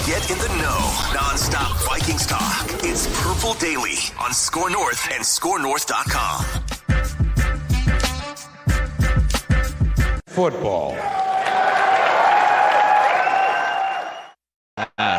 Get in the know. Non-stop Vikings talk. It's Purple Daily on Score North and ScoreNorth.com. Football.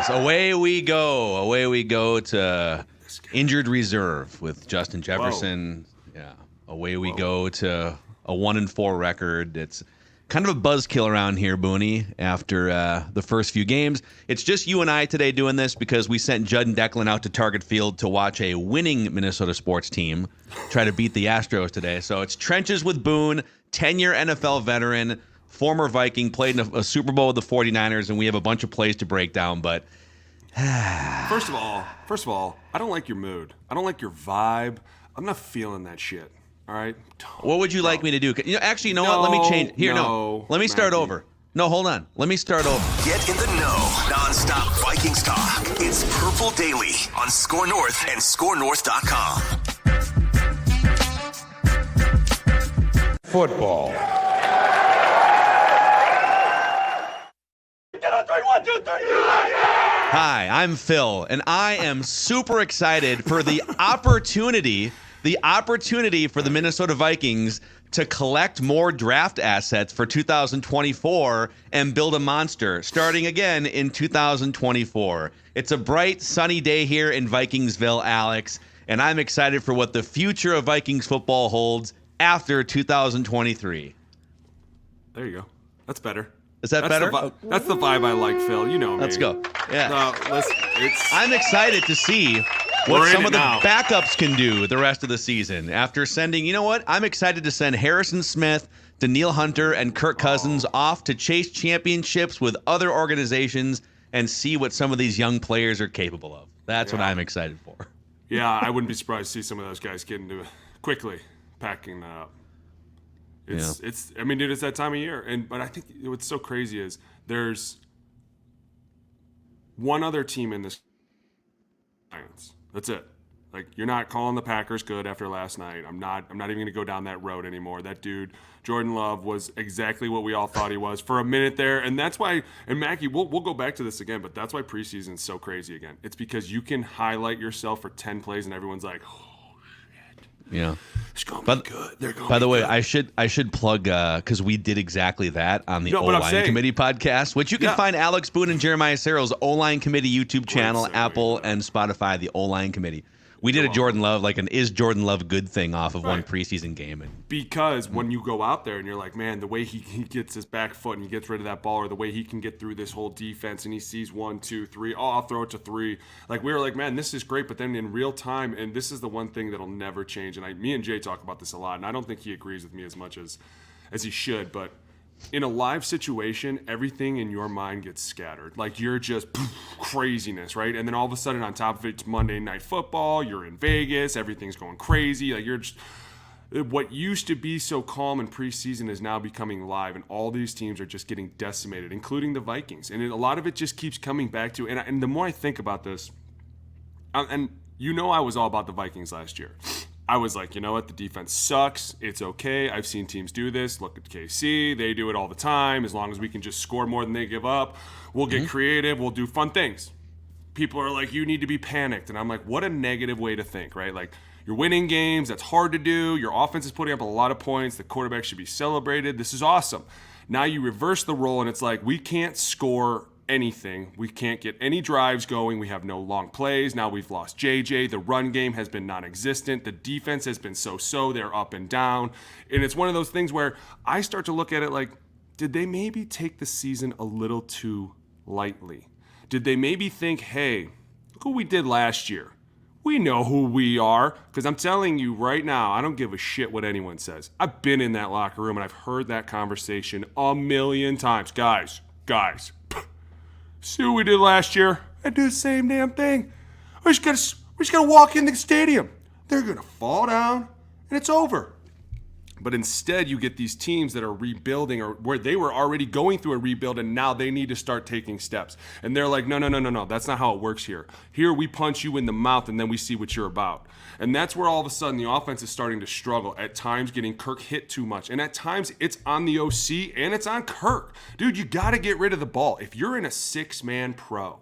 So away we go. Away we go to injured reserve with Justin Jefferson. Whoa. Yeah. Away we go to a 1-4 record. It's kind of a buzzkill around here, Booney, after the first few games. It's just you and I today doing this because we sent Judd and Declan out to Target Field to watch a winning Minnesota sports team try to beat the Astros today. So it's trenches with Boone, 10-year NFL veteran, former Viking, played in a Super Bowl with the 49ers, and we have a bunch of plays to break down. But First of all, I don't like your mood. I don't like your vibe. I'm not feeling that shit. All right? what would you like me to do? Actually, you know what? Let me change. Here, no. Let me start Matthew. over. No, hold on. Let me start over. Get in the know. Non-stop Vikings talk. It's Purple Daily on Score North and ScoreNorth.com. Football. Hi, I'm Phil, and I am super excited for the opportunity for the Minnesota Vikings to collect more draft assets for 2024 and build a monster starting again in 2024. It's a bright, sunny day here in Vikingsville, Alex, and I'm excited for what the future of Vikings football holds after 2023. There you go. That's better. Is that better? That's the vibe I like, Phil. You know me. Let's go. Yeah. No, I'm excited to see We're what in some it of the now. backups can do the rest of the season. After sending, you know what? I'm excited to send Harrison Smith, Daniil Hunter, and Kirk Cousins off to chase championships with other organizations and see what some of these young players are capable of. That's what I'm excited for. Yeah, I wouldn't be surprised to see some of those guys get into it quickly, packing that up. It's. I mean, dude, it's that time of year, but I think what's so crazy is there's one other team in this. Giants. That's it. Like, you're not calling the Packers good after last night. I'm not even going to go down that road anymore. That dude, Jordan Love, was exactly what we all thought he was for a minute there, and that's why. And Mackie, we'll go back to this again, but that's why preseason is so crazy again. It's because you can highlight yourself for 10 plays, and everyone's like, Yeah. it's going to be good. They're going. By the way, I should plug because we did exactly that on the O-Line Committee podcast, which you can find Alex Boone and Jeremiah Serrell's O-Line Committee YouTube channel, Apple and Spotify. The O-Line Committee. We did a Jordan Love, like an "Is Jordan Love good" thing off of one preseason game. Because when you go out there and you're like, man, the way he gets his back foot and he gets rid of that ball, or the way he can get through this whole defense and he sees 1, 2, 3, I'll throw it to 3. Like, we were like, man, this is great. But then in real time, and this is the one thing that'll never change. And me and Jay talk about this a lot, and I don't think he agrees with me as much as he should. But in a live situation, everything in your mind gets scattered. Like, you're just craziness, right? And then all of a sudden, on top of it, it's Monday Night Football. You're in Vegas. Everything's going crazy. Like, you're just... What used to be so calm in preseason is now becoming live, and all these teams are just getting decimated, including the Vikings. And a lot of it just keeps coming back to... And the more I think about this... And you know I was all about the Vikings last year. I was like, you know what? The defense sucks. It's okay. I've seen teams do this. Look at KC. They do it all the time. As long as we can just score more than they give up, we'll get creative. We'll do fun things. People are like, you need to be panicked. And I'm like, what a negative way to think, right? Like, you're winning games. That's hard to do. Your offense is putting up a lot of points. The quarterback should be celebrated. This is awesome. Now you reverse the role, and it's like, we can't score anything. We can't get any drives going. We have no long plays. Now we've lost JJ. The run game has been non-existent. The defense has been so-so. They're up and down. And it's one of those things where I start to look at it like, did they maybe take the season a little too lightly? Did they maybe think, hey, look what we did last year. We know who we are. Because I'm telling you right now, I don't give a shit what anyone says. I've been in that locker room and I've heard that conversation a million times. Guys, see what we did last year? I do the same damn thing. We just gotta walk in the stadium. They're gonna fall down and it's over. But instead, you get these teams that are rebuilding, or where they were already going through a rebuild, and now they need to start taking steps. And they're like, no, that's not how it works here. Here, we punch you in the mouth, and then we see what you're about. And that's where all of a sudden the offense is starting to struggle, at times getting Kirk hit too much. And at times, it's on the OC, and it's on Kirk. Dude, you got to get rid of the ball. If you're in a 6-man pro,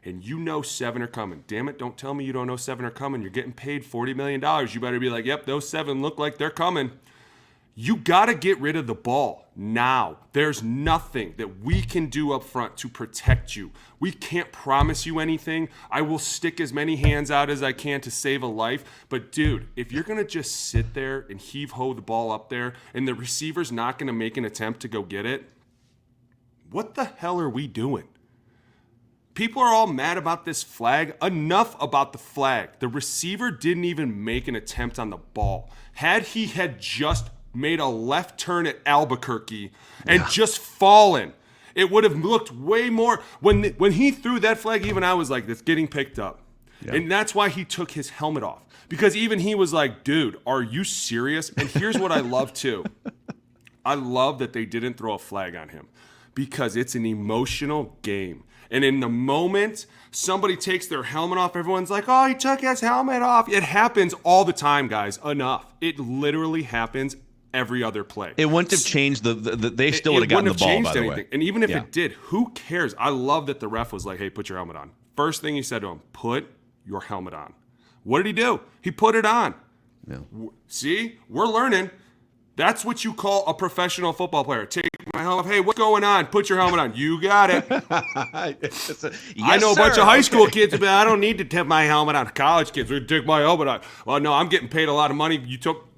and you know 7 are coming. Damn it, don't tell me you don't know 7 are coming. You're getting paid $40 million. You better be like, yep, those 7 look like they're coming. You got to get rid of the ball now. There's nothing that we can do up front to protect you. We can't promise you anything. I will stick as many hands out as I can to save a life. But, dude, if you're going to just sit there and heave-ho the ball up there and the receiver's not going to make an attempt to go get it, what the hell are we doing? People are all mad about this flag. Enough about the flag. The receiver didn't even make an attempt on the ball. Had he had just made a left turn at Albuquerque and just fallen, it would have looked way more. When he threw that flag, even I was like, that's getting picked up. Yeah. And that's why he took his helmet off. Because even he was like, dude, are you serious? And here's what I love too. I love that they didn't throw a flag on him because it's an emotional game. And in the moment somebody takes their helmet off, everyone's like, oh, he took his helmet off. It happens all the time, guys. Enough. It literally happens every other play. It wouldn't have changed they still would have gotten the ball, by the way. And even if it did, who cares? I love that the ref was like, hey, put your helmet on. First thing he said to him, put your helmet on. What did he do? He put it on. Yeah. See? We're learning. That's what you call a professional football player. Take my helmet. Hey, what's going on? Put your helmet on. You got it. I know a bunch of high school kids, but I don't need to take my helmet on. College kids, we take my helmet on. Well, no, I'm getting paid a lot of money. You took...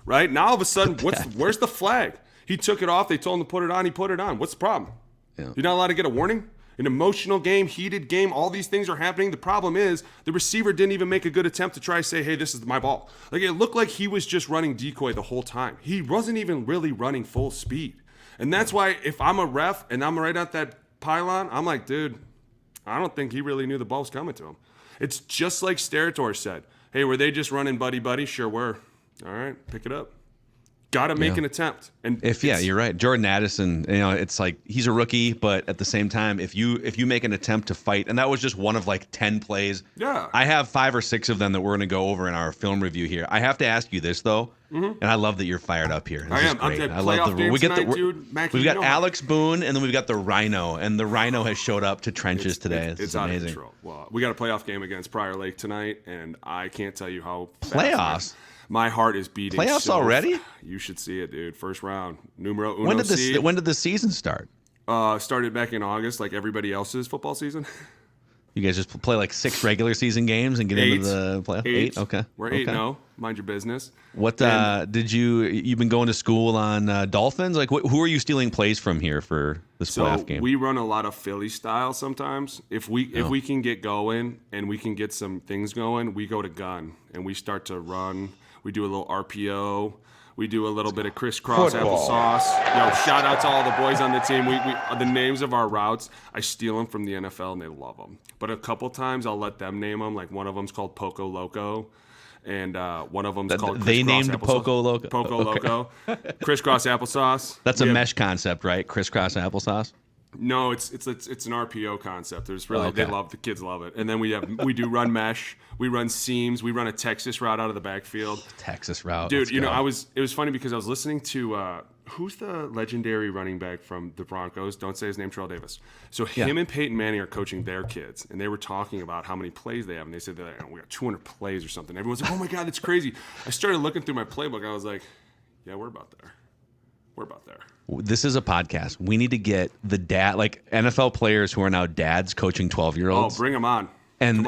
Right? Now, all of a sudden, where's the flag? He took it off. They told him to put it on. He put it on. What's the problem? Yeah. You're not allowed to get a warning? An emotional game, heated game, all these things are happening. The problem is the receiver didn't even make a good attempt to try to say, hey, this is my ball. Like, it looked like he was just running decoy the whole time. He wasn't even really running full speed. And that's why if I'm a ref and I'm right at that pylon, I'm like, dude, I don't think he really knew the ball was coming to him. It's just like Sterator said. Hey, were they just running buddy-buddy? Sure were. All right, pick it up. Got to make an attempt. And you're right. Jordan Addison, it's like he's a rookie, but at the same time, if you make an attempt to fight, and that was just one of like 10 plays. Yeah. I have 5 or 6 of them that we're going to go over in our film review here. I have to ask you this though, and I love that you're fired up here. This I am. Great. I love the dude. Mackie, we've got Alex Boone, and then we've got the Rhino, and the Rhino has showed up to trenches today. It's out of control. Well, we got a playoff game against Prior Lake tonight, and I can't tell you how playoffs. My heart is beating. Playoffs already? You should see it, dude. First round, numero uno. When did the season start? Started back in August, like everybody else's football season. You guys just play like 6 regular season games and get into the playoff? 8. Okay. We're 8-0. Mind your business. What you've been going to school on Dolphins? Like, who are you stealing plays from here for this playoff game? We run a lot of Philly style sometimes. If we can get going and we can get some things going, we go to gun and we start to run. We do a little RPO. We do a little bit of crisscross applesauce. Shout out to all the boys on the team. We the names of our routes, I steal them from the NFL and they love them. But a couple times I'll let them name them. Like one of them's called Poco Loco, and one of them's called. They named applesauce. Poco Loco. Poco Loco, crisscross applesauce. That's a mesh concept, right? Crisscross applesauce. No, it's an RPO concept. There's really the kids love it. And then we do run mesh, we run seams, we run a Texas route out of the backfield. Texas route, dude. It was funny because I was listening to who's the legendary running back from the Broncos? Don't say his name, Terrell Davis. So him and Peyton Manning are coaching their kids, and they were talking about how many plays they have, and they said we got 200 plays or something. Everyone's like, oh my god, that's crazy. I started looking through my playbook. I was like, yeah, we're about there. We're about there. This is a podcast. We need to get the dad, like NFL players who are now dads coaching 12-year-olds. Oh, bring them on. And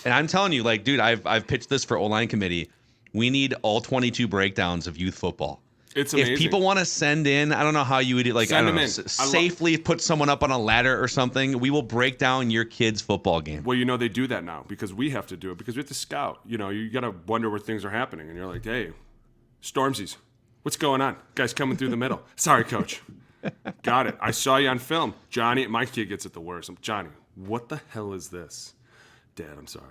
I'm telling you, like, dude, I've pitched this for O-line committee. We need all 22 breakdowns of youth football. It's amazing. If people want to send in, I don't know how you would like, send I don't know, safely put someone up on a ladder or something. We will break down your kid's football game. Well, they do that now because we have to do it because we have to scout. You got to wonder where things are happening, and you're like, hey, Stormzy's. What's going on? Guy's coming through the middle. Sorry, coach. Got it. I saw you on film. Johnny, my kid gets it the worst. Johnny, what the hell is this? Dad, I'm sorry.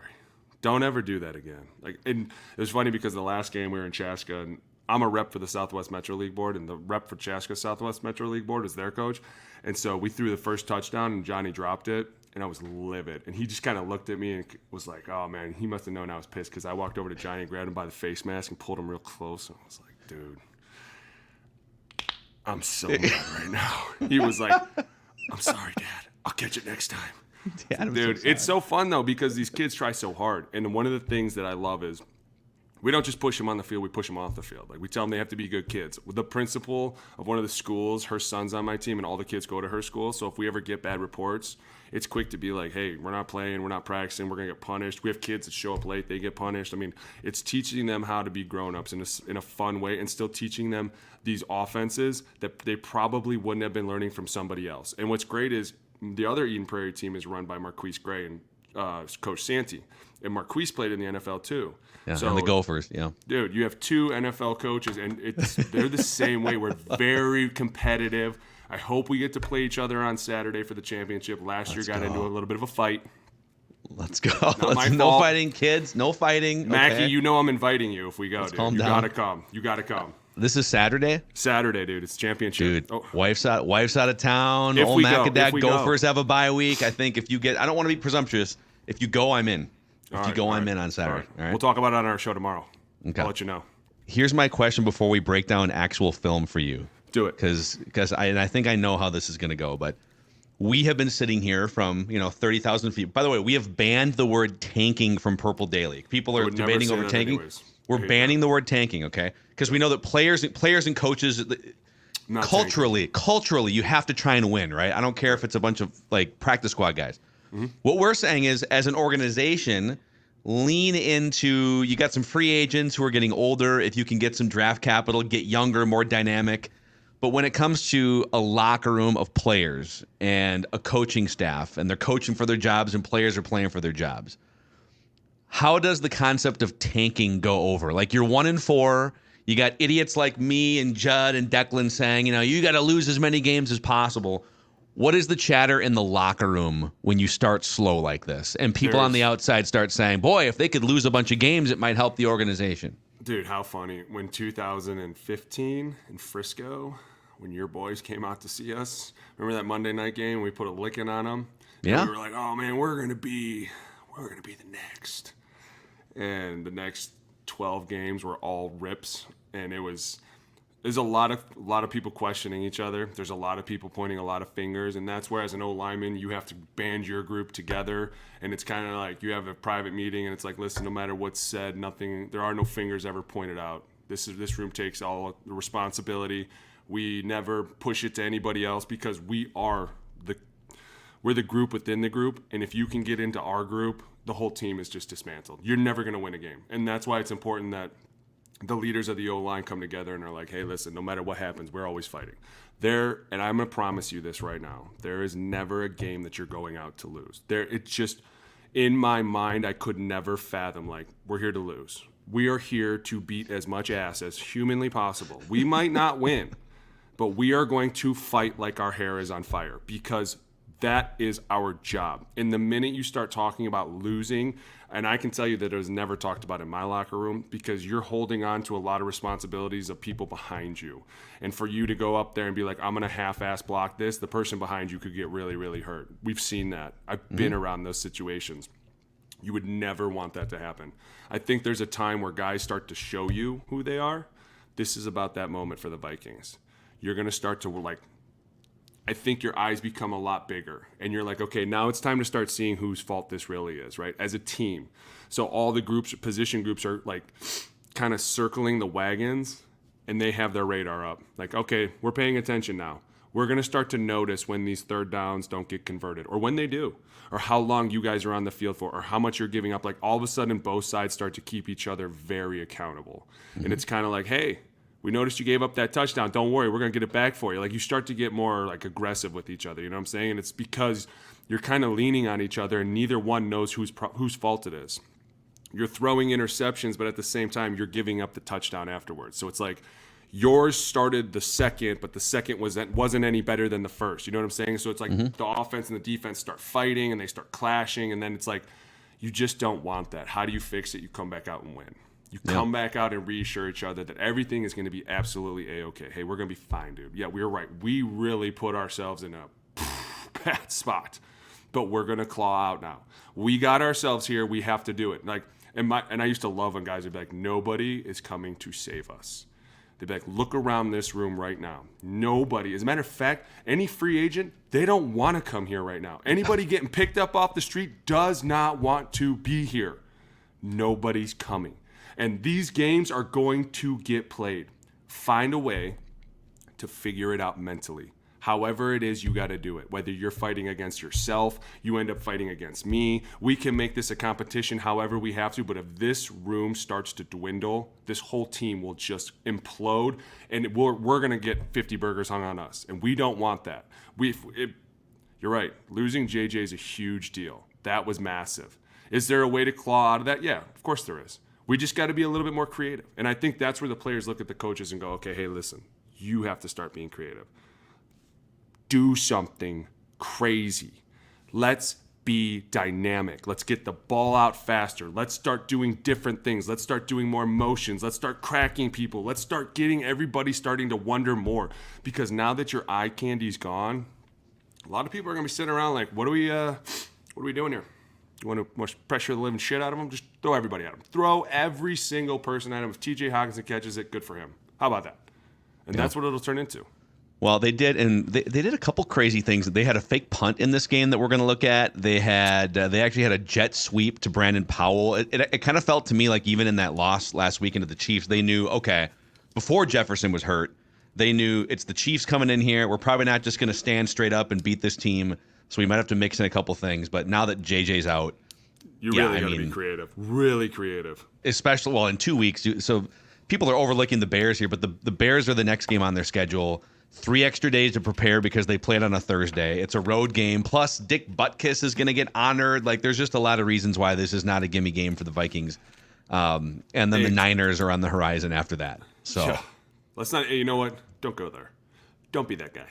Don't ever do that again. And it was funny because the last game we were in Chaska, and I'm a rep for the Southwest Metro League Board, and the rep for Chaska Southwest Metro League Board is their coach. And so we threw the first touchdown, and Johnny dropped it, and I was livid. And he just kind of looked at me and was like, oh, man, he must have known I was pissed because I walked over to Johnny and grabbed him by the face mask and pulled him real close. And I was like, dude. I'm so mad right now. He was like, I'm sorry, Dad. I'll catch it next time. Dude, it's so fun though because these kids try so hard. And one of the things that I love is we don't just push them on the field, we push them off the field. Like we tell them they have to be good kids. The principal of one of the schools, her son's on my team and all the kids go to her school. So if we ever get bad reports, it's quick to be like, hey, we're not playing, we're not practicing, we're going to get punished. We have kids that show up late, they get punished. I mean, it's teaching them how to be grown-ups in a fun way and still teaching them these offenses that they probably wouldn't have been learning from somebody else. And what's great is the other Eden Prairie team is run by Marquise Gray and Coach Santee. And Marquise played in the NFL too. Yeah, so, and the Gophers, Dude, you have 2 NFL coaches, and they're the same way. We're very competitive. I hope we get to play each other on Saturday for the championship. Last year got into a little bit of a fight. Let's go. No fighting, kids. No fighting. Mackie, okay. you know I'm inviting you if we go, dude. Calm you down. gotta come. You gotta come. This is Saturday? Saturday, dude. It's championship. Dude, wife's out of town. If Old we Macadag go. Gophers have a bye week. I think if you get, I don't want to be presumptuous. If you go, I'm in. I'm in on Saturday. All right. We'll talk about it on our show tomorrow. Okay. I'll let you know. Here's my question before we break down actual film for you. Do it. Because I think I know how this is going to go, but we have been sitting here from 30,000 feet. By the way, we have banned the word tanking from Purple Daily. People are debating over tanking. We're banning the word tanking, okay? Because we know that players and coaches, culturally, you have to try and win, right? I don't care if it's a bunch of like practice squad guys. Mm-hmm. What we're saying is, as an organization, lean into, you got some free agents who are getting older. If you can get some draft capital, get younger, more dynamic. But when it comes to a locker room of players and a coaching staff, and they're coaching for their jobs and players are playing for their jobs, how does the concept of tanking go over? Like, you're 1-4. You got idiots like me and Judd and Declan saying, you got to lose as many games as possible. What is the chatter in the locker room when you start slow like this? And people on the outside start saying, boy, if they could lose a bunch of games, it might help the organization. Dude, how funny. When 2015 in Frisco, when your boys came out to see us, remember that Monday night game? We put a licking on them. Yeah. And we were like, oh, man, we're going to be the next. And the next 12 games were all rips. And there's a lot of people questioning each other. There's a lot of people pointing a lot of fingers, and that's where, as an O-lineman, you have to band your group together. And it's kind of like you have a private meeting, and it's like, listen, no matter what's said, there are no fingers ever pointed out. This room takes all the responsibility. We never push it to anybody else because we're the group within the group. And if you can get into our group, the whole team is just dismantled. You're never going to win a game, and that's why it's important that the leaders of the O-line come together and are like, hey, listen, no matter what happens, we're always fighting. And I'm going to promise you this right now, there is never a game that you're going out to lose. It's just, in my mind, I could never fathom, like, we're here to lose. We are here to beat as much ass as humanly possible. We might not win, but we are going to fight like our hair is on fire because that is our job. And the minute you start talking about losing, and I can tell you that it was never talked about in my locker room because you're holding on to a lot of responsibilities of people behind you. And for you to go up there and be like, I'm going to half-ass block this, the person behind you could get really, really hurt. We've seen that. I've been around those situations. You would never want that to happen. I think there's a time where guys start to show you who they are. This is about that moment for the Vikings. You're going to start to, I think your eyes become a lot bigger. And you're like, okay, now it's time to start seeing whose fault this really is, right? As a team. So all the position groups are kind of circling the wagons and they have their radar up. Like, okay, we're paying attention now. We're going to start to notice when these third downs don't get converted or when they do, or how long you guys are on the field for, or how much you're giving up. Like, all of a sudden, both sides start to keep each other very accountable. Mm-hmm. And it's kind of like, hey, we noticed you gave up that touchdown. Don't worry, we're going to get it back for you. Like, you start to get more aggressive with each other. You know what I'm saying? And it's because you're kind of leaning on each other, and neither one knows whose fault it is. You're throwing interceptions, but at the same time, you're giving up the touchdown afterwards. So it's like yours started the second, but the second wasn't any better than the first. You know what I'm saying? So it's like the offense and the defense start fighting, and they start clashing, and then it's like you just don't want that. How do you fix it? You come back out and win. You come back out and reassure each other that everything is going to be absolutely A-okay. Hey, we're going to be fine, dude. Yeah, we're right. We really put ourselves in a bad spot, but we're going to claw out now. We got ourselves here. We have to do it. And I used to love when guys would be like, nobody is coming to save us. They'd be like, look around this room right now. Nobody, as a matter of fact, any free agent, they don't want to come here right now. Anybody getting picked up off the street does not want to be here. Nobody's coming. And these games are going to get played. Find a way to figure it out mentally. However it is, you got to do it. Whether you're fighting against yourself, you end up fighting against me. We can make this a competition however we have to, but if this room starts to dwindle, this whole team will just implode, and we're going to get 50 burgers hung on us, and we don't want that. You're right. Losing JJ is a huge deal. That was massive. Is there a way to claw out of that? Yeah, of course there is. We just got to be a little bit more creative, and I think that's where the players look at the coaches and go, okay, hey, listen, you have to start being creative. Do something crazy. Let's be dynamic. Let's get the ball out faster. Let's start doing different things. Let's start doing more motions. Let's start cracking people. Let's start getting everybody starting to wonder more. Because now that your eye candy's gone, a lot of people are going to be sitting around like, what are we doing here? You want to pressure the living shit out of them? Just throw everybody at them. Throw every single person at him. If TJ Hawkinson catches it, good for him. How about that? And that's what it'll turn into. Well, they did, and they did a couple crazy things. They had a fake punt in this game that we're going to look at. They actually had a jet sweep to Brandon Powell. It kind of felt to me like even in that loss last weekend to the Chiefs, they knew, okay, before Jefferson was hurt, they knew it's the Chiefs coming in here. We're probably not just going to stand straight up and beat this team, so we might have to mix in a couple things. But now that JJ's out, you really got to be creative, really creative. Especially, well, in 2 weeks. So people are overlooking the Bears here, but the Bears are the next game on their schedule. 3 extra days to prepare because they played on a Thursday. It's a road game. Plus, Dick Butkus is going to get honored. Like, there's just a lot of reasons why this is not a gimme game for the Vikings. And then the Niners are on the horizon after that. So, yeah. Let's not. You know what? Don't go there. Don't be that guy.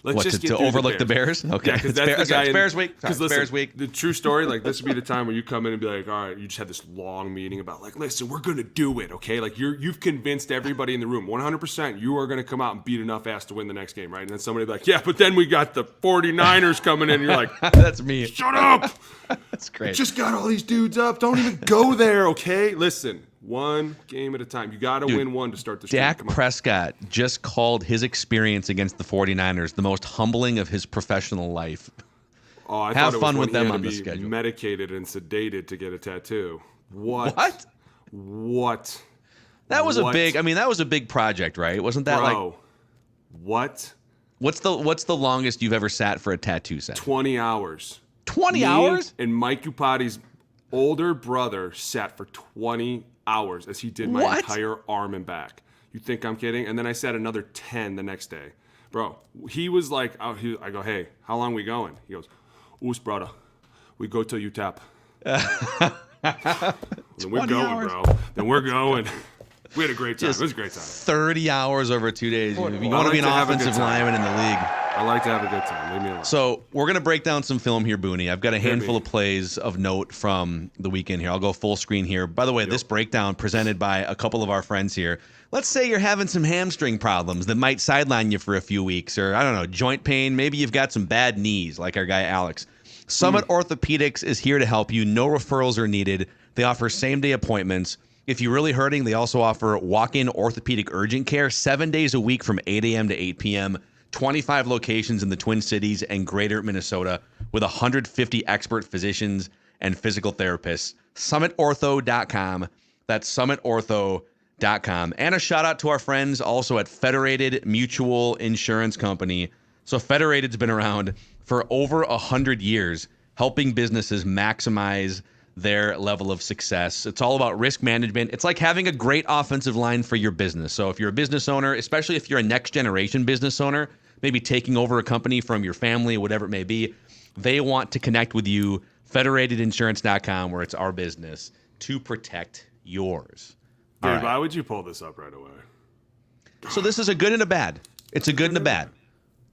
Let's what, just to overlook the Bears? Okay, yeah, because that's the guy. It's Bears week. Because Bears week. The true story, like this would be the time where you come in and be like, all right, you just had this long meeting about like, listen, we're gonna do it, okay? Like you've convinced everybody in the room, 100%, you are gonna come out and beat enough ass to win the next game, right? And then somebody be like, yeah, but then we got the 49ers coming in. And you're like, that's me. Shut up. That's great. I just got all these dudes up. Don't even go there, okay? Listen. One game at a time. You got to win one to start the streak. Dak Prescott just called his experience against the 49ers the most humbling of his professional life. Oh, I Have thought it fun was with when them he had on to the be schedule. Medicated and sedated to get a tattoo. What? That was a big project, right? Wasn't that Bro, what? What's the longest you've ever sat for a tattoo set? 20 hours. 20 hours? And Mike Upati's older brother sat for 20 hours as he did my entire arm and back. You think I'm kidding? And then I sat another 10 the next day. Bro, he was like, I go, hey, how long we going? He goes, oos, brother. We go till you tap. Then we're going, hours. bro. Then we're going. We had a great time. It was a great time. 30 hours over 2 days. If you I want to like be an to have a offensive good time. lineman in the league. I like to have a good time. Leave me alone. So we're going to break down some film here, Booney. I've got a handful of plays of note from the weekend here. I'll go full screen here. By the way, this breakdown presented by a couple of our friends here. Let's say you're having some hamstring problems that might sideline you for a few weeks, or I don't know, joint pain. Maybe you've got some bad knees like our guy Alex. Summit Orthopedics is here to help you. No referrals are needed. They offer same-day appointments. If you're really hurting, they also offer walk-in orthopedic urgent care 7 days a week from 8 a.m. to 8 p.m., 25 locations in the Twin Cities and greater Minnesota with 150 expert physicians and physical therapists. SummitOrtho.com. That's SummitOrtho.com. And a shout out to our friends also at Federated Mutual Insurance Company. So Federated's been around for over 100 years, helping businesses maximize their level of success. It's all about risk management. It's like having a great offensive line for your business. So if you're a business owner, especially if you're a next generation business owner, maybe taking over a company from your family, whatever it may be, they want to connect with you. Federatedinsurance.com, where it's our business to protect yours. Dude, why would you pull this up right away? So this is a good and a bad. It's a good and a bad.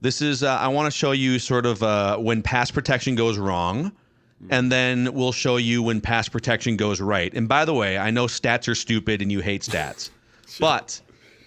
This is, I want to show you sort of when pass protection goes wrong, and then we'll show you when pass protection goes right. And by the way, I know stats are stupid and you hate stats, but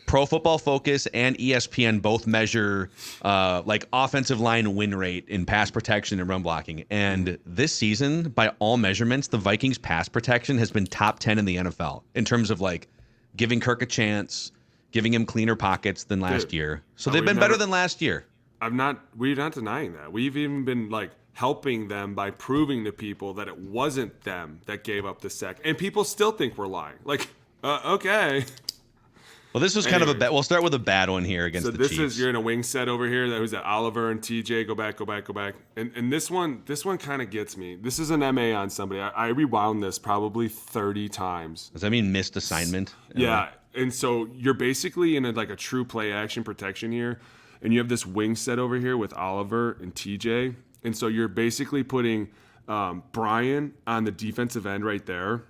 Pro Football Focus and ESPN both measure like offensive line win rate in pass protection and run blocking. And this season, by all measurements, the Vikings pass protection has been top 10 in the NFL in terms of like giving Kirk a chance, giving him cleaner pockets than last year. So they've been better than last year. We're not denying that. We've even been like helping them by proving to people that it wasn't them that gave up the sack. And people still think we're lying. Like, okay. Well, this was kind of a bad. We'll start with a bad one here against the Chiefs. So this is, you're in a wing set over here. That was at Oliver and TJ. Go back. And this one kind of gets me. This is an MA on somebody. I rewound this probably 30 times. Does that mean missed assignment? Yeah. And so you're basically in a true play action protection here. And you have this wing set over here with Oliver and TJ. And so you're basically putting Brian on the defensive end right there.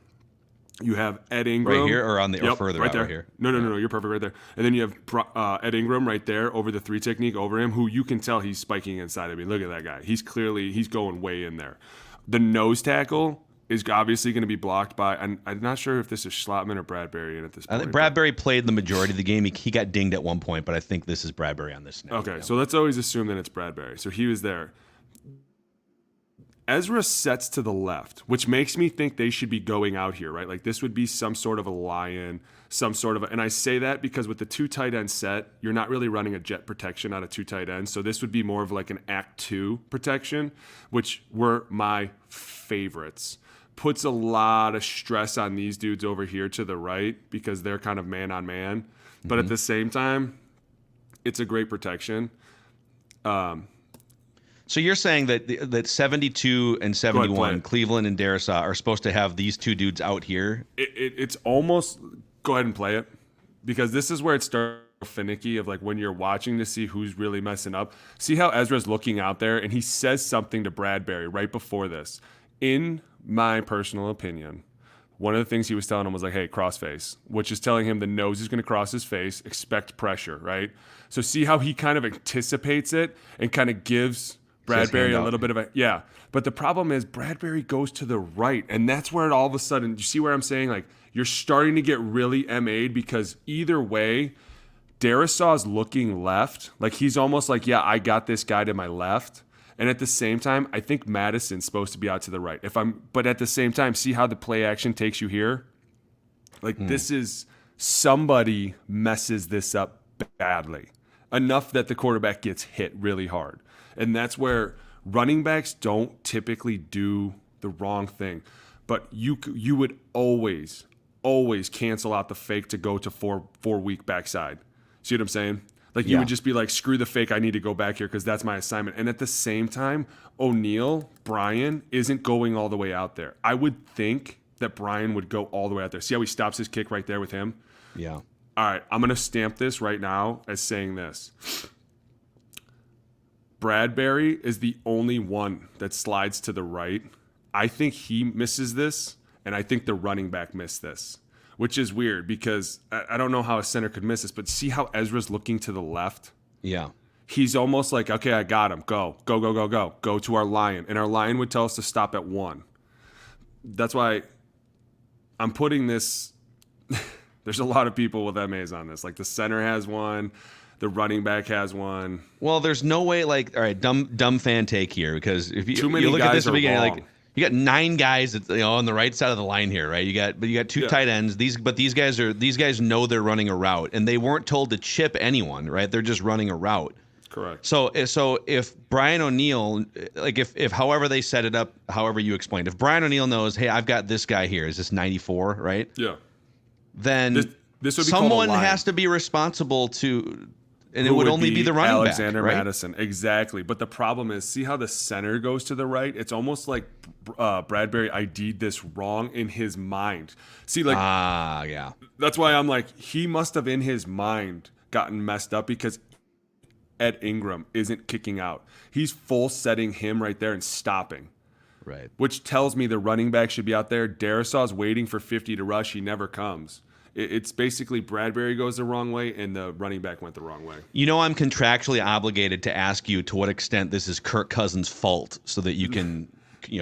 You have Ed Ingram. Right here or on the or further right out there. Right here? No, you're perfect right there. And then you have Ed Ingram right there over the 3 technique over him, who you can tell he's spiking inside of me. Look at that guy. He's going way in there. The nose tackle is obviously going to be blocked by, I'm not sure if this is Schlotman or Bradbury in at this point. I think Bradbury played the majority of the game. He got dinged at one point, but I think this is Bradbury on this snap. Okay, so let's always assume that it's Bradbury. So he was there. Ezra sets to the left, which makes me think they should be going out here, right? Like this would be some sort of a lion, and I say that because with the 2 tight end set, you're not really running a jet protection out of 2 tight ends. So this would be more of like an act 2 protection, which were my favorites. Puts a lot of stress on these dudes over here to the right because they're kind of man on man. But at the same time, it's a great protection. So you're saying that 72 and 71, Cleveland and Darrisaw, are supposed to have these 2 dudes out here? It's almost – go ahead and play it because this is where it starts finicky of like when you're watching to see who's really messing up. See how Ezra's looking out there and he says something to Bradbury right before this. In my personal opinion, one of the things he was telling him was like, hey, cross face, which is telling him the nose is going to cross his face, expect pressure, right? So see how he kind of anticipates it and kind of gives – Bradbury a little bit of a but the problem is Bradbury goes to the right, and that's where it all of a sudden, you see where I'm saying, like, you're starting to get really MA'd because either way, Darrisaw's looking left, like he's almost like, I got this guy to my left, and at the same time, I think Madison's supposed to be out to the right. But at the same time, see how the play action takes you here? Like this is somebody messes this up badly enough that the quarterback gets hit really hard. And that's where running backs don't typically do the wrong thing. But you would always cancel out the fake to go to four weak backside. See what I'm saying? Like you would just be like, screw the fake, I need to go back here because that's my assignment. And at the same time, Brian isn't going all the way out there. I would think that Brian would go all the way out there. See how he stops his kick right there with him? Yeah. All right, I'm going to stamp this right now as saying this. Bradbury is the only one that slides to the right. I think he misses this, and I think the running back missed this, which is weird because I don't know how a center could miss this, but see how Ezra's looking to the left? Yeah. He's almost like, okay, I got him. Go to our lion. And our lion would tell us to stop at 1. That's why I'm putting this – there's a lot of people with MAs on this. Like the center has one. The running back has one. Well, there's no way. Like, all right, dumb fan take here because if you look at this at the beginning, like you got 9 guys on the right side of the line here, right? You got 2 tight ends. These guys know they're running a route, and they weren't told to chip anyone, right? They're just running a route. Correct. So if Brian O'Neill, like if however they set it up, however you explained, if Brian O'Neill knows, hey, I've got this guy here. Is this 94, right? Yeah. Then this would be someone has to be responsible to. And it would only be the running Alexander back, right? Madison. Exactly. But the problem is, see how the center goes to the right? It's almost like Bradbury ID'd this wrong in his mind. See, like, yeah. That's why I'm like, he must have in his mind gotten messed up because Ed Ingram isn't kicking out. He's full setting him right there and stopping. Right. Which tells me the running back should be out there. Darrisaw's waiting for 50 to rush. He never comes. It's basically Bradbury goes the wrong way and the running back went the wrong way. You know, I'm contractually obligated to ask you to what extent this is Kirk Cousins' fault so that you can,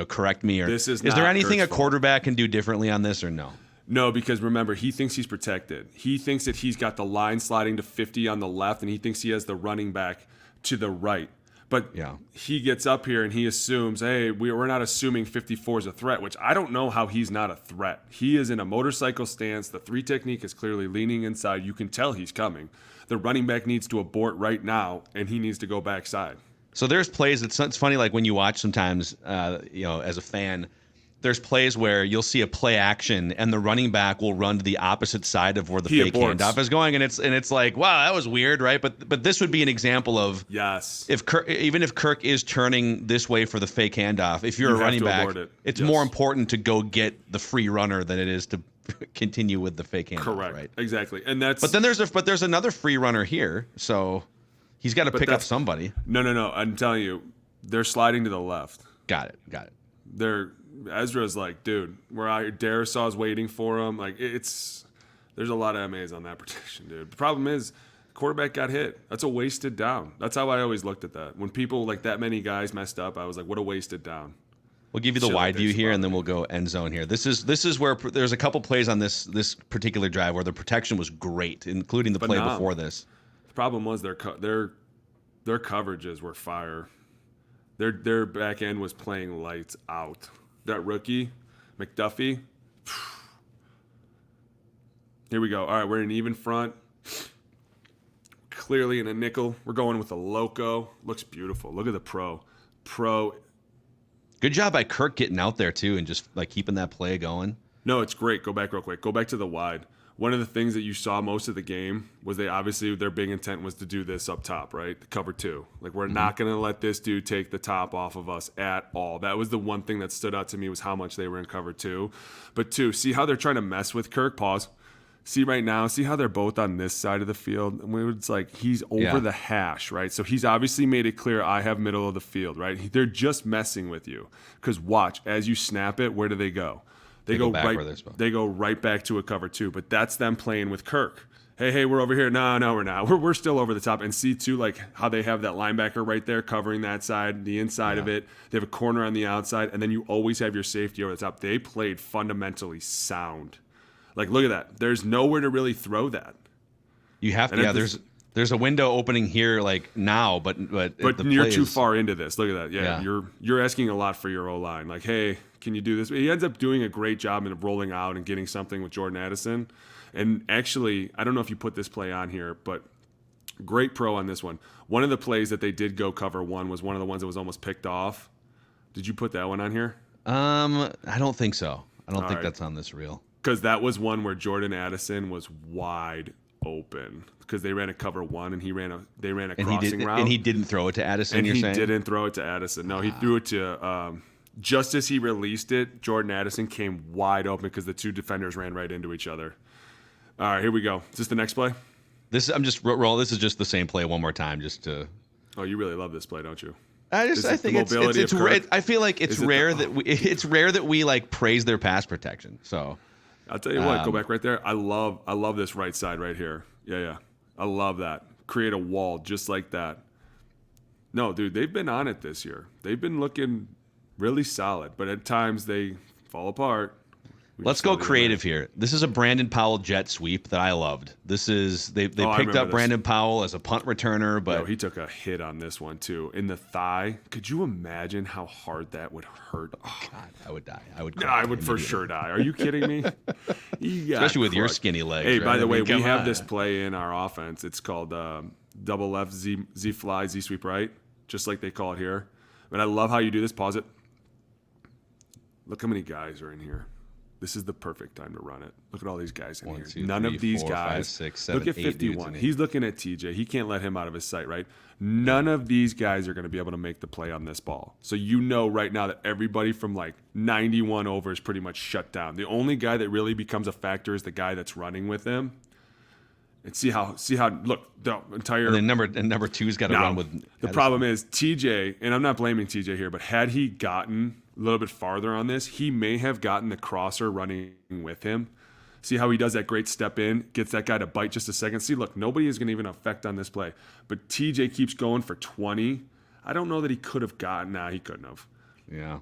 correct me. Or is there anything a quarterback can do differently on this or no? No, because remember, he thinks he's protected. He thinks that he's got the line sliding to 50 on the left, and he thinks he has the running back to the right. But Yeah. he gets up here and he assumes, hey, we're not assuming 54 is a threat, which I don't know how he's not a threat. He is in a motorcycle stance. The 3 technique is clearly leaning inside. You can tell he's coming. The running back needs to abort right now, and he needs to go backside. So there's plays. It's funny, like when you watch sometimes, as a fan, there's plays where you'll see a play action and the running back will run to the opposite side of where the fake handoff is going, and it's like, wow, that was weird, right? But this would be an example of yes, if even if Kirk is turning this way for the fake handoff, if you're a running back, it's more important to go get the free runner than it is to continue with the fake handoff. Correct, right? Exactly, and that's. But then there's another free runner here, so he's got to pick up somebody. No. I'm telling you, they're sliding to the left. Got it. Ezra's like, dude, we're out here. Darisaw's waiting for him. Like, there's a lot of MAs on that protection, dude. The problem is, quarterback got hit. That's a wasted down. That's how I always looked at that. When people, like that many guys messed up, I was like, what a wasted down. We'll give you the wide view here, and then we'll go end zone here. This is where there's a couple plays on this particular drive where the protection was great, including the play before this. The problem was their coverages were fire. Their back end was playing lights out. That rookie, McDuffie. Here we go. All right, we're in even front. Clearly in a nickel. We're going with a loco. Looks beautiful. Look at the pro. Good job by Kirk getting out there too and just like keeping that play going. No, it's great. Go back real quick. Go back to the wide. One of the things that you saw most of the game was their big intent was to do this up top, right? The cover 2. Like, we're not going to let this dude take the top off of us at all. That was the one thing that stood out to me was how much they were in cover 2. But 2, see how they're trying to mess with Kirk? Pause. See right now, see how they're both on this side of the field? It's like he's over the hash, right? So he's obviously made it clear I have middle of the field, right? They're just messing with you. Because watch, as you snap it, where do they go? They go right back to a cover 2, but that's them playing with Kirk. Hey, we're over here. No, we're not. We're still over the top. And see, too, like how they have that linebacker right there covering that side, the inside of it. They have a corner on the outside, and then you always have your safety over the top. They played fundamentally sound. Like, look at that. There's nowhere to really throw that. You have to. There's a window opening here, like now, but you're too far into this. Look at that. Yeah. You're asking a lot for your O-line. Like, hey, can you do this? He ends up doing a great job in rolling out and getting something with Jordan Addison. And actually, I don't know if you put this play on here, but great pro on this one. One of the plays that they did go cover 1 was one of the ones that was almost picked off. Did you put that one on here? I don't think so. I don't think that's on this reel. Because that was one where Jordan Addison was wide open because they ran a cover 1 and they ran a crossing route. And he didn't throw it to Addison, and you're saying? He didn't throw it to Addison. No, he threw it to just as he released it, Jordan Addison came wide open because the 2 defenders ran right into each other. All right, here we go. Is this the next play? This is just the same play one more time just to. Oh, you really love this play, don't you? I think it's I feel like it's rare that we like praise their pass protection. So I'll tell you what, go back right there. I love this right side right here. Yeah. I love that. Create a wall just like that. No, dude, they've been on it this year. They've been looking really solid, but at times they fall apart. Let's go creative here. This is a Brandon Powell jet sweep that I loved. This is they picked up Brandon Powell as a punt returner, but he took a hit on this one too in the thigh. Could you imagine how hard that would hurt? Oh God, I would die. I would for sure die. Are you kidding me? Especially with your skinny legs. Hey, by the way, we have this play in our offense. It's called double left Z fly Z sweep right, just like they call it here. But I love how you do this. Pause it. Look how many guys are in here. This is the perfect time to run it. Look at all these guys in here. None of these guys. 5, 6, 7, look at 51. He's looking at TJ. He can't let him out of his sight, right? None of these guys are going to be able to make the play on this ball. So you know right now that everybody from like 91 over is pretty much shut down. The only guy that really becomes a factor is the guy that's running with him. And see how look, the entire and then number 2's got to run with the problem is TJ, and I'm not blaming TJ here, but had he gotten a little bit farther on this, he may have gotten the crosser running with him. See how he does that great step in, gets that guy to bite just a second. See, look, nobody is going to even affect on this play. But TJ keeps going for 20. I don't know that he could have gotten. Nah, he couldn't have. Yeah.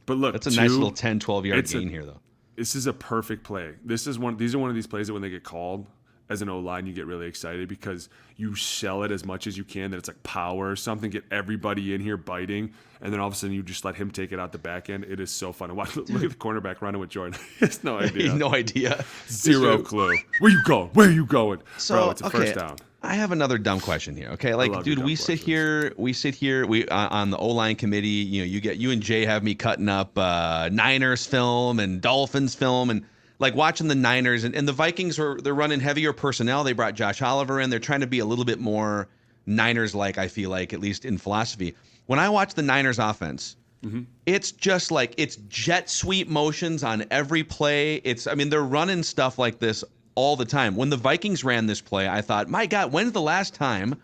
But look, that's a nice little 10, 12-yard gain here, though. This is a perfect play. These are one of these plays that when they get called, as an O-line, you get really excited because you sell it as much as you can that it's like power or something, get everybody in here biting, and then all of a sudden you just let him take it out the back end. It is so fun to watch. Look at the cornerback running with Jordan. He has no idea. No idea. Zero clue. Where you going? Where are you going? So, Bro, it's a first down. I have another dumb question here. Okay, like, dude, we sit here, on the O-line committee. You and Jay have me cutting up Niners film and Dolphins film, and like watching the Niners and the Vikings they're running heavier personnel. They brought Josh Oliver in. They're trying to be a little bit more Niners-like, I feel like, at least in philosophy. When I watch the Niners offense, it's just like it's jet sweep motions on every play. They're running stuff like this all the time. When the Vikings ran this play, I thought, my God, when's the last time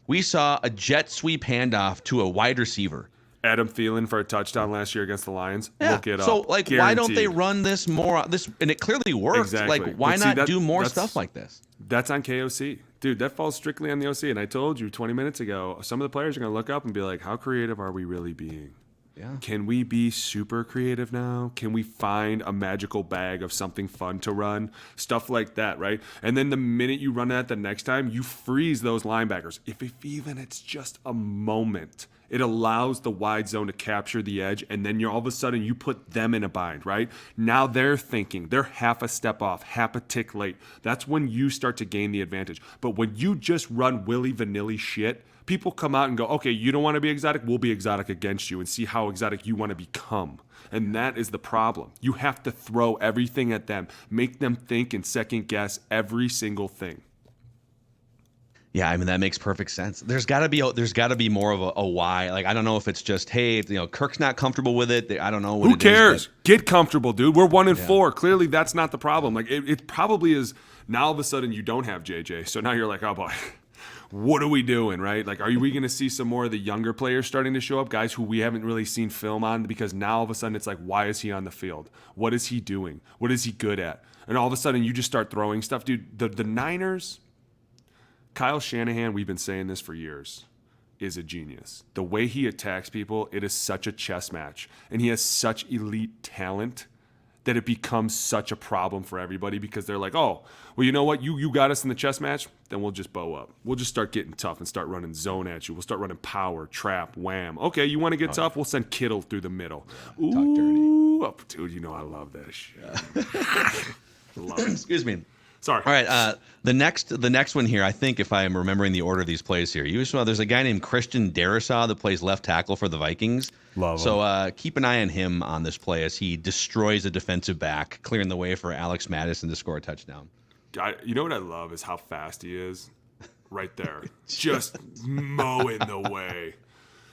we saw a jet sweep handoff to a wide receiver? Adam Thielen for a touchdown last year against the Lions. Yeah. Look it up. So, like, Guaranteed. why don't they run this more? And it clearly works. Exactly. Like, why not do more that's stuff like this? That's on KOC. Dude, that falls strictly on the OC. And I told you 20 minutes ago, some of the players are going to look up and be like, how creative are we really being? Yeah. Can we be super creative now? Can we find a magical bag of something fun to run? Stuff like that, right? And then the minute you run that the next time, you freeze those linebackers. If even it's just a moment, it allows the wide zone to capture the edge, and then all of a sudden you put them in a bind, right? Now they're thinking, they're half a step off, half a tick late. That's when you start to gain the advantage. But when you just run willy-vanilly shit, people come out and go, okay, you don't want to be exotic? We'll be exotic against you and see how exotic you want to become. And that is the problem. You have to throw everything at them, make them think and second guess every single thing. Yeah, that makes perfect sense. There's got to be more of a why. Like, I don't know if it's just, hey, Kirk's not comfortable with it. I don't know what Who cares? Get comfortable, dude. We're 1-4. Clearly, that's not the problem. Like, it probably is. Now all of a sudden you don't have JJ, so now you're like, oh boy. What are we doing, right? Like, we going to see some more of the younger players starting to show up, guys who we haven't really seen film on? Because now all of a sudden it's like, why is he on the field? What is he doing? What is he good at? And all of a sudden you just start throwing stuff. Dude, the Niners, Kyle Shanahan, we've been saying this for years, is a genius. The way he attacks people, it is such a chess match. And he has such elite talent that it becomes such a problem for everybody because they're like, oh, well, you know what? You got us in the chess match, then we'll just bow up. We'll just start getting tough and start running zone at you. We'll start running power, trap, wham. Okay, you want to get tough? We'll send Kittle through the middle. Yeah, talk dirty. Oh, dude, I love that shit. Yeah. Love it. Excuse me. Sorry. All right. The next one here, I think, if I'm remembering the order of these plays here, there's a guy named Christian Darrisaw that plays left tackle for the Vikings. Love him. So keep an eye on him on this play as he destroys a defensive back, clearing the way for Alex Madison to score a touchdown. You know what I love is how fast he is right there. Just mowing the way.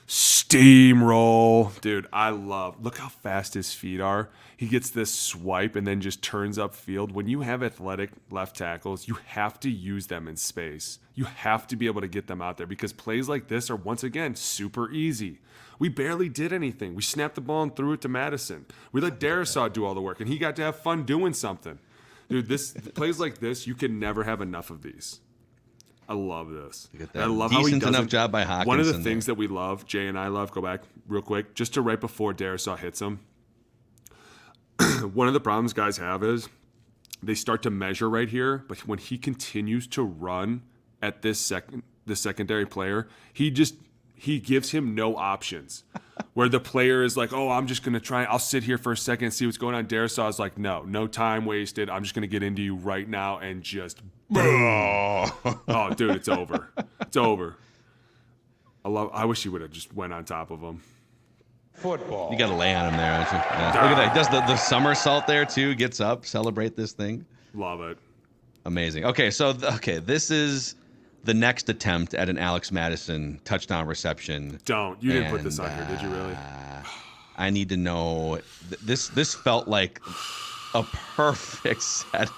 Steamroll. Dude, look how fast his feet are. He gets this swipe and then just turns upfield. When you have athletic left tackles, you have to use them in space. You have to be able to get them out there because plays like this are, once again, super easy. We barely did anything. We snapped the ball and threw it to Madison. We let Darrisaw do all the work, and he got to have fun doing something. Dude, plays like this, you can never have enough of these. I love this. I love how he does enough job by Hawkinson. One of the things that we love, Jay and I love, go back real quick, just to right before Darrisaw hits him. One of the problems guys have is they start to measure right here, but when he continues to run at the secondary player, he gives him no options. Where the player is like, oh, I'm just going to try. I'll sit here for a second and see what's going on. Darrisaw is like, no time wasted. I'm just going to get into you right now and just boom. Oh, dude, it's over. It's over. I wish he would have just went on top of him. Football. You got to lay on him there. Don't you? Yeah. Look at that. He does the somersault there, too. Gets up, celebrate this thing. Love it. Amazing. Okay, this is the next attempt at an Alex Madison touchdown reception. You didn't put this on here, did you really? I need to know. This felt like a perfect setup.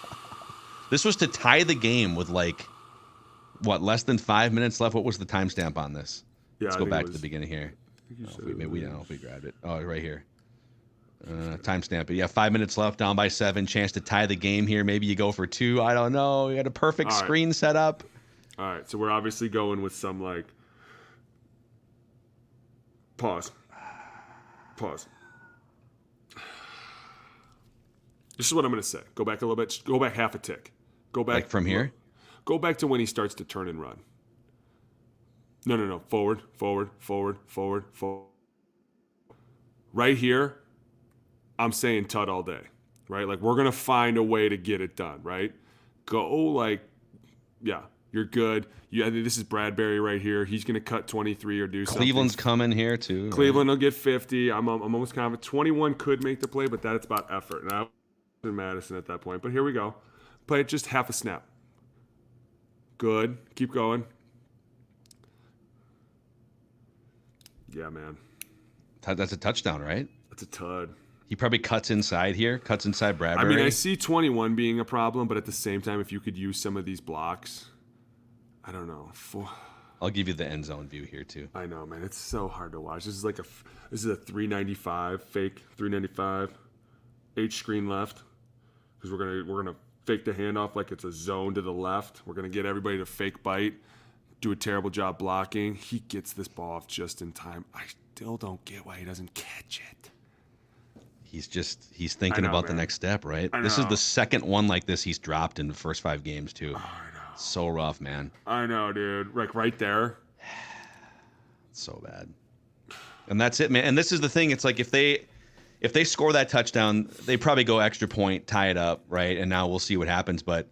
This was to tie the game with less than 5 minutes left. What was the timestamp on this? Yeah, Let's go back to the beginning here. We don't know if we grabbed it. Oh, right here. Timestamp it. Yeah, 5 minutes left, down by 7. Chance to tie the game here. Maybe you go for 2. I don't know. You had a perfect screen set up. All right, so we're obviously going with some pause. This is what I'm going to say. Go back a little bit. Go back half a tick. Go back from here. Go back to when he starts to turn and run. No. Forward. Right here, I'm saying tut all day, right? Like, we're going to find a way to get it done, right? Go, you're good. I think this is Bradbury right here. He's going to cut 23 or do something. Cleveland's coming here, too. Cleveland will get 50. I'm almost confident. 21 could make the play, but that's about effort. And I was in Madison at that point. But here we go. Play it just half a snap. Good. Keep going. Yeah, man. That's a touchdown, right? That's a tud. He probably cuts inside Bradbury. I mean, I see 21 being a problem, but at the same time, if you could use some of these blocks, I don't know. I'll give you the end zone view here, too. I know, man. It's so hard to watch. This is a 395, fake 395, H screen left, because we're gonna fake the handoff like it's a zone to the left. We're going to get everybody to fake bite, do a terrible job blocking. He gets this ball off just in time. I still don't get why he doesn't catch it. He's thinking about the next step, right? This is the second one like this he's dropped in the first 5 games, too. Oh, I know. So rough, man. I know, dude. Like, right there. So bad. And that's it, man. And this is the thing. It's like if they score that touchdown, they probably go extra point, tie it up, right? And now we'll see what happens. But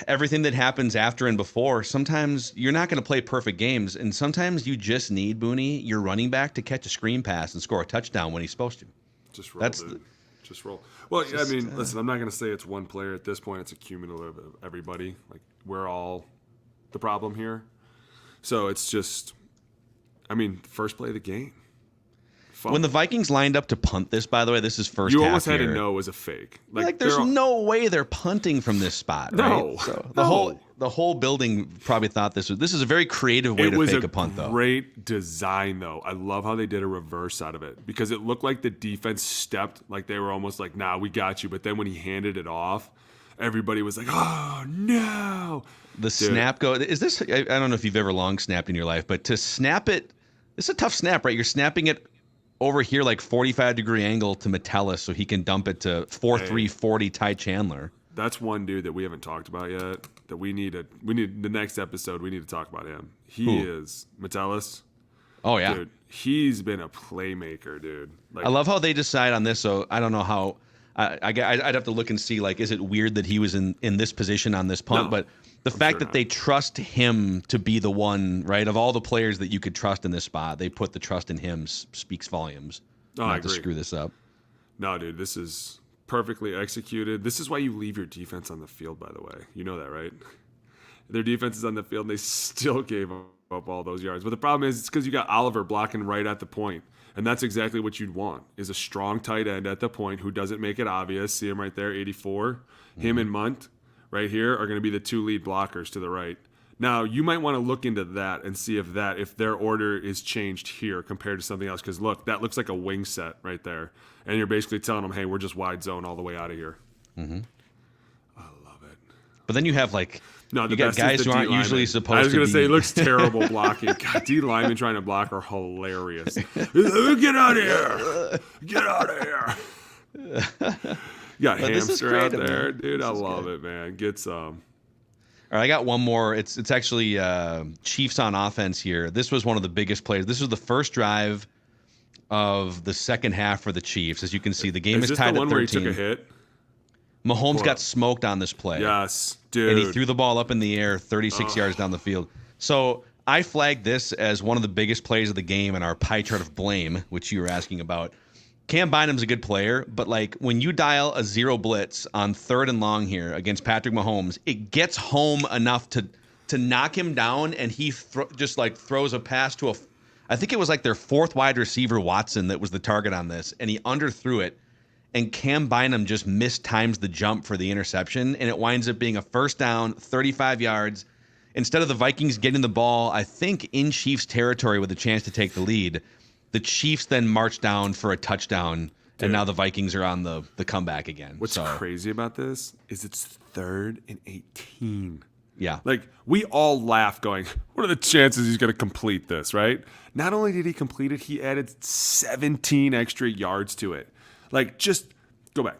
everything that happens after and before, sometimes you're not going to play perfect games. And sometimes you just need, Booney, your running back to catch a screen pass and score a touchdown when he's supposed to. Just roll, dude. Just roll. Well, I mean, listen, I'm not going to say it's one player at this point. It's a cumulative of everybody. Like, we're all the problem here. So it's just, I mean, first play of the game. Fun. When the Vikings lined up to punt this, by the way, this is first half. You almost had to know it was a fake. Like there's no way they're punting from this spot, right? No. So the whole building probably thought this is a very creative way to fake a punt, though. It was a great design, though. I love how they did a reverse out of it because it looked like the defense stepped, like they were almost like, nah, we got you. But then when he handed it off, everybody was like, oh, no. The snap go. Is this, I don't know if you've ever long snapped in your life, but to snap it, it's a tough snap, right? You're snapping it over here like 45-degree angle to Metellus so he can dump it to 4-3-40 Ty Chandler. That's one dude that we haven't talked about yet. That we need the next episode. We need to talk about him. He is Metellus. Oh yeah, dude. He's been a playmaker, dude. Like, I love how they decide on this. So I don't know how. I'd have to look and see. Like, is it weird that he was in this position on this punt? No, but the fact that they trust him to be the one, right? Of all the players that you could trust in this spot, they put the trust in him. Speaks volumes. I agree. To screw this up. No, dude. This is perfectly executed. This is why you leave your defense on the field, by the way. You know that, right? Their defense is on the field, and they still gave up all those yards. But the problem is it's because you got Oliver blocking right at the point. And that's exactly what you'd want, is a strong tight end at the point who doesn't make it obvious. See him right there, 84. Mm-hmm. Him and Munt right here are going to be the 2 lead blockers to the right. Now, you might want to look into that and see if their order is changed here compared to something else. Because, look, that looks like a wing set right there. And you're basically telling them, hey, we're just wide zone all the way out of here. Mm-hmm. I love it. But then you have, like, no, you got guys who aren't usually supposed to be. I was going to say, it looks terrible blocking. God, D linemen trying to block are hilarious. Get out of here. Get out of here. You got Hamster out there. Dude, I love it, man. Get some. All right, I got one more. It's actually Chiefs on offense here. This was one of the biggest plays. This was the first drive of the second half for the Chiefs. As you can see, the game is tied at 13. Is this the one where he took a hit? Mahomes got smoked on this play. Yes, dude. And he threw the ball up in the air 36 yards down the field. So I flagged this as one of the biggest plays of the game in our pie chart of blame, which you were asking about. Cam Bynum's a good player, but like when you dial a zero blitz on 3rd and long here against Patrick Mahomes, it gets home enough to knock him down, and he just like throws a pass to I think it was like their 4th wide receiver, Watson, that was the target on this, and he underthrew it, and Cam Bynum just mistimes the jump for the interception, and it winds up being a first down, 35 yards. Instead of the Vikings getting the ball, I think, in Chiefs territory with a chance to take the lead, the Chiefs then march down for a touchdown, and now the Vikings are on the comeback again. What's crazy about this is it's 3rd and 18. Yeah. Like, we all laugh going, what are the chances he's going to complete this, right? Not only did he complete it, he added 17 extra yards to it. Like, just go back.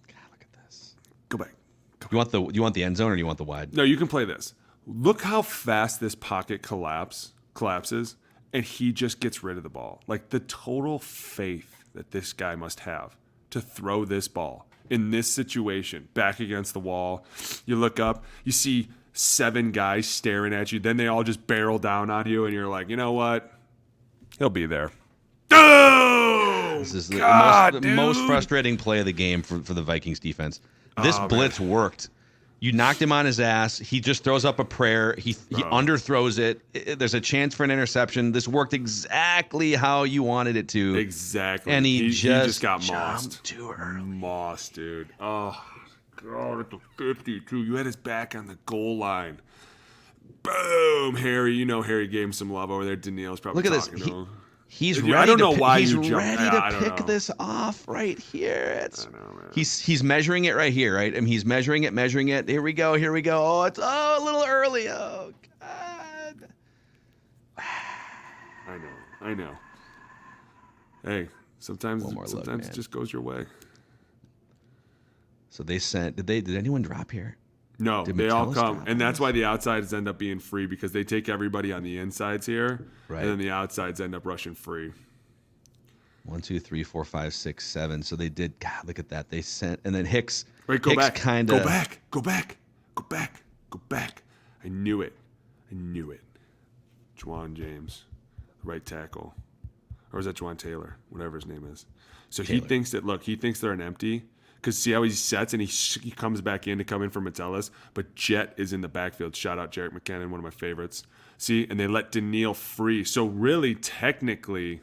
God, look at this. Go back. You want the end zone or do you want the wide? No, you can play this. Look how fast this pocket collapses, and he just gets rid of the ball. Like the total faith that this guy must have to throw this ball in this situation, back against the wall. You look up, you see 7 guys staring at you. Then they all just barrel down on you, and you're like, you know what? He'll be there. Oh, this is the God, most frustrating play of the game for the Vikings defense. This blitz worked. You knocked him on his ass. He just throws up a prayer. He underthrows it. There's a chance for an interception. This worked exactly how you wanted it to. Exactly. And he just got mossed. Too early. Mossed, dude. Oh, God, at the 52. You had his back on the goal line. Boom, Harry. You know Harry gave him some love over there. Daniil's probably Look at talking this. to him. He's Dude, ready. I don't know to, why he's you jumped. ready Yeah, to pick this off right here. I know, man. He's measuring it right here, right? I mean, he's measuring it. Here we go. Oh, it's a little early. Oh God. I know. Hey, sometimes it just goes your way. So they sent. Did anyone drop here? No, they all come, and that's why the outsides end up being free because they take everybody on the insides here, right. And then the outsides end up rushing free. 1, 2, 3, 4, 5, 6, 7. So they did. God, look at that. They sent, and then Hicks. Wait, go Hicks back. Kinda, Go back. I knew it. Juwan James, right tackle, or is that Juwan Taylor? Whatever his name is. So Taylor. He thinks they're an empty. Because see how he sets and he comes back in to come in for Metellus, but Jet is in the backfield. Shout out Jarek McKinnon, one of my favorites. See, and they let Daniil free. So really, technically,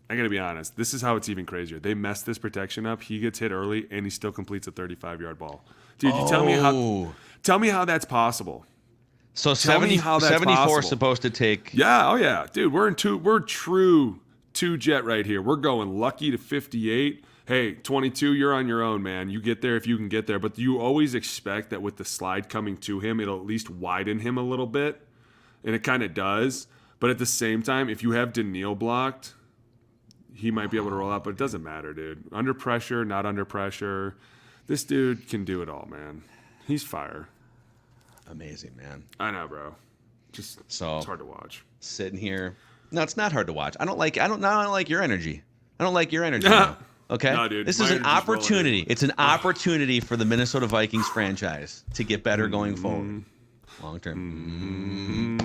I got to be honest, this is how it's even crazier. They mess this protection up. He gets hit early, and he still completes a 35-yard ball. Dude, you tell me how that's possible. So 74 is supposed to take. Yeah, oh yeah, dude, we're true 2-jet right here. We're going lucky to 58. Hey, 22, you're on your own, man. You get there if you can get there. But you always expect that with the slide coming to him, it'll at least widen him a little bit. And it kind of does. But at the same time, if you have Daniil blocked, he might be able to roll out. But it doesn't matter, dude. Under pressure, not under pressure. This dude can do it all, man. He's fire. Amazing, man. I know, bro. It's hard to watch. Sitting here. No, it's not hard to watch. I don't like your energy. I don't like your energy. Now. Okay, no, dude, this is an opportunity. It's an opportunity for the Minnesota Vikings franchise to get better going forward, long term.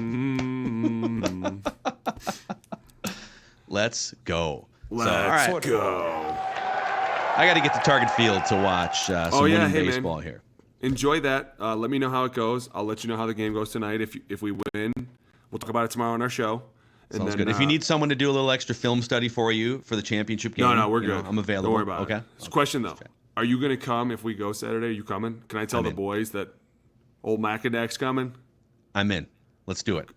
Let's go. Let's go. I got to get to Target Field to watch some winning baseball here. Enjoy that. Let me know how it goes. I'll let you know how the game goes tonight. If we win, we'll talk about it tomorrow on our show. Sounds good. If you need someone to do a little extra film study for you for the championship game, no, we're good. I'm available. Don't worry about it. Okay. Question though: are you going to come if we go Saturday? Are you coming? Can I tell the boys that old Macadac's coming? I'm in. Let's do it.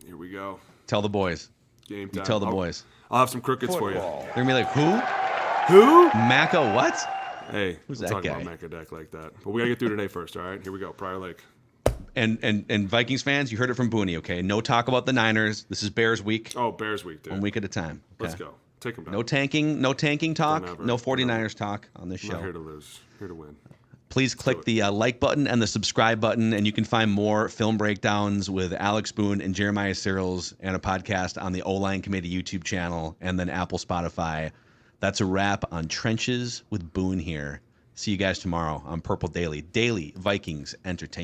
Here we go. Tell the boys. Game time. You tell the boys. I'll have some crickets for you. They're gonna be like, who? Who? Maca what? Hey, who's we'll that talk guy? about Macadac like that. But we gotta get through today first. All right, here we go. Prior Lake. And Vikings fans, you heard it from Boone, okay? No talk about the Niners. This is Bears week. Oh, Bears week, dude. 1 week at a time. Okay? Let's go. Take them down. No tanking talk. No 49ers talk on this show. I'm not here to lose. Here to win. Please click the like button and the subscribe button, and you can find more film breakdowns with Alex Boone and Jeremiah Searles and a podcast on the O-Line Committee YouTube channel and then Apple, Spotify. That's a wrap on Trenches with Boone here. See you guys tomorrow on Purple Daily. Daily Vikings Entertainment.